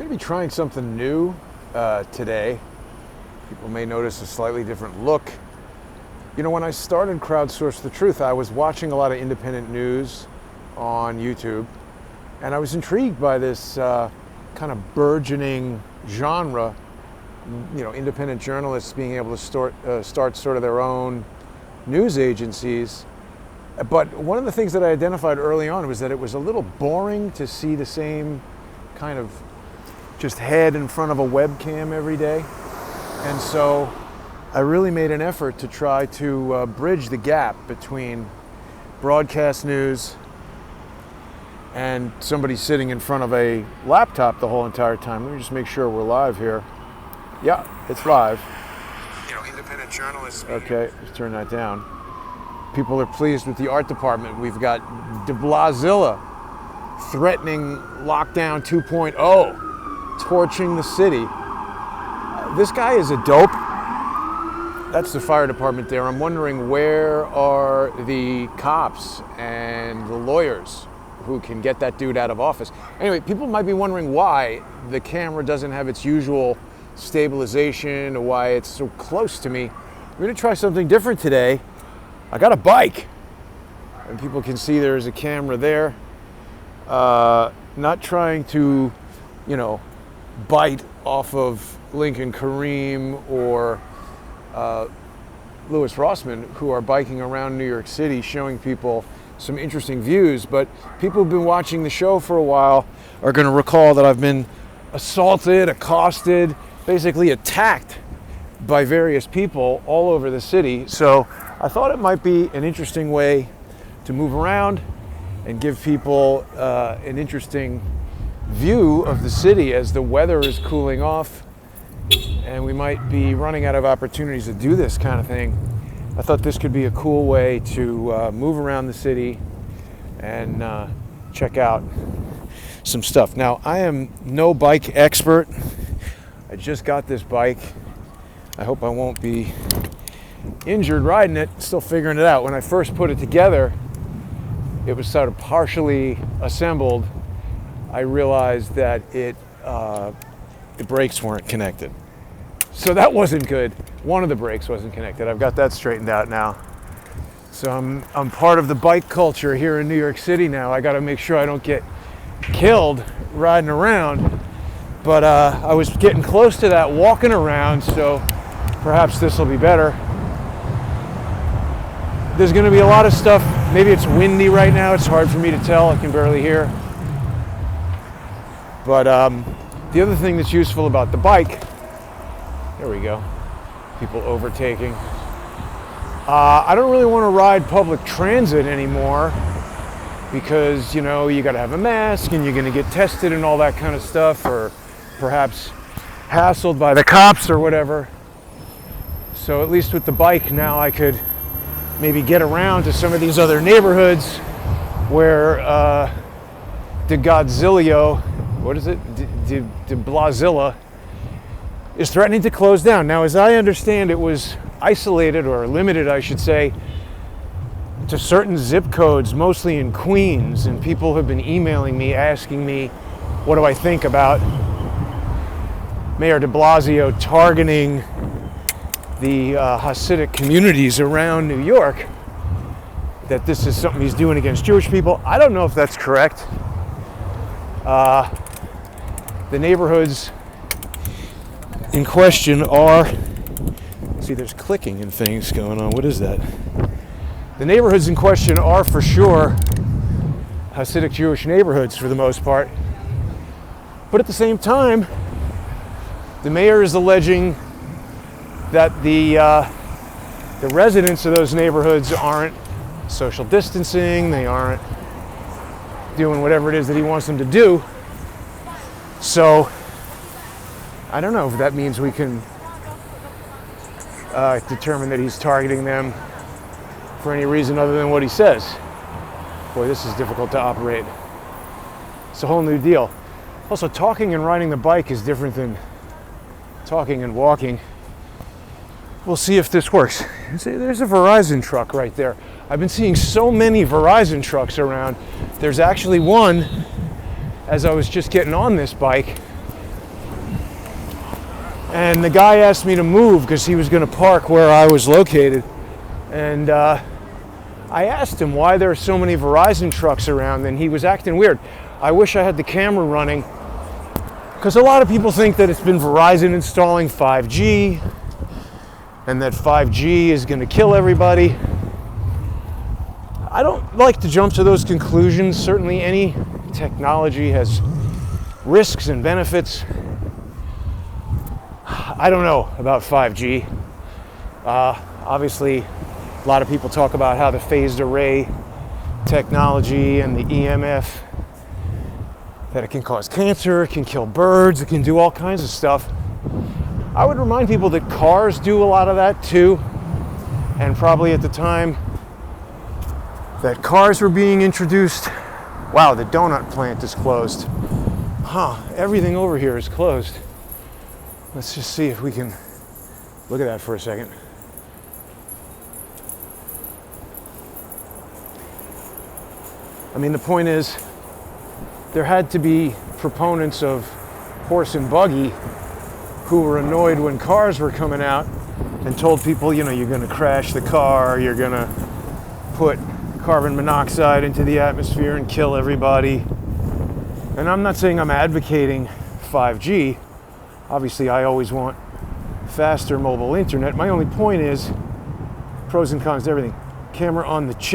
going to be trying something new today. People may notice a slightly different look. You know, when I started Crowdsource the Truth, I was watching a lot of independent news on YouTube, and I was intrigued by this kind of burgeoning genre. You know, independent journalists being able to start sort of their own news agencies. But one of the things that I identified early on was that it was a little boring to see the same kind of just head in front of a webcam every day. And so I really made an effort to try to bridge the gap between broadcast news and somebody sitting in front of a laptop the whole entire time. Let me just make sure we're live here. Yeah, it's live. You know, independent journalists. Okay, let's turn that down. People are pleased with the art department. We've got de Blasio threatening lockdown 2.0, torching the city. This guy is a dope. That's the fire department there. I'm wondering, where are the cops and the lawyers who can get that dude out of office? Anyway, people might be wondering why the camera doesn't have its usual stabilization or why it's so close to me. We're going to try something different today. I got a bike, and people can see there's a camera there. Not trying to, you know, bite off of Lincoln Kareem or Louis Rossman, who are biking around New York City showing people some interesting views. But people who've been watching the show for a while are going to recall that I've been assaulted, accosted, basically attacked by various people all over the city. So I thought it might be an interesting way to move around and give people an interesting view of the city as the weather is cooling off and we might be running out of opportunities to do this kind of thing. I thought this could be a cool way to move around the city and check out some stuff. Now, I am no bike expert. I just got this bike. I hope I won't be injured riding it, still figuring it out. When I first put it together, it was sort of partially assembled. I realized that the brakes weren't connected. So that wasn't good. One of the brakes wasn't connected. I've got that straightened out now. So I'm part of the bike culture here in New York City now. I got to make sure I don't get killed riding around. But I was getting close to that walking around, so perhaps this will be better. There's going to be a lot of stuff. Maybe it's windy right now. It's hard for me to tell. I can barely hear. But the other thing that's useful about the bike, there we go, people overtaking. I don't really want to ride public transit anymore because, you know, you got to have a mask and you're going to get tested and all that kind of stuff, or perhaps hassled by the cops or whatever. So at least with the bike now I could maybe get around to some of these other neighborhoods where de Godzilla, what is it? De Blasio is threatening to close down. Now, as I understand, it was isolated, or limited, I should say, to certain zip codes, mostly in Queens, and people have been emailing me, asking me, what do I think about Mayor de Blasio targeting the Hasidic communities around New York, that this is something he's doing against Jewish people. I don't know if that's correct. The neighborhoods in question are, see, there's clicking and things going on. What is that? The neighborhoods in question are for sure Hasidic Jewish neighborhoods for the most part. But at the same time, the mayor is alleging that the residents of those neighborhoods aren't social distancing, they aren't doing whatever it is that he wants them to do. So I don't know if that means we can determine that he's targeting them for any reason other than what he says. Boy, this is difficult to operate. It's a whole new deal. Also, talking and riding the bike is different than talking and walking. We'll see if this works. See, there's a Verizon truck right there. I've been seeing so many Verizon trucks around. There's actually one, as I was just getting on this bike, And the guy asked me to move because he was going to park where I was located. And I asked him why there are so many Verizon trucks around, and he was acting weird. I wish I had the camera running, because a lot of people think that it's been Verizon installing 5G and that 5G is going to kill everybody. I don't like to jump to those conclusions. Certainly any technology has risks and benefits. I don't know about 5G. Obviously, a lot of people talk about how the phased array technology and the EMF, that it can cause cancer, it can kill birds, it can do all kinds of stuff. I would remind people that cars do a lot of that too. And probably at the time that cars were being introduced, wow, the donut plant is closed. Everything over here is closed. Let's just see if we can look at that for a second. I mean, the point is, there had to be proponents of horse and buggy who were annoyed when cars were coming out and told people, you know, you're going to crash the car, you're going to put carbon monoxide into the atmosphere and kill everybody. And I'm not saying I'm advocating 5G. Obviously, I always want faster mobile internet. My only point is pros and cons to everything. Camera on the chest.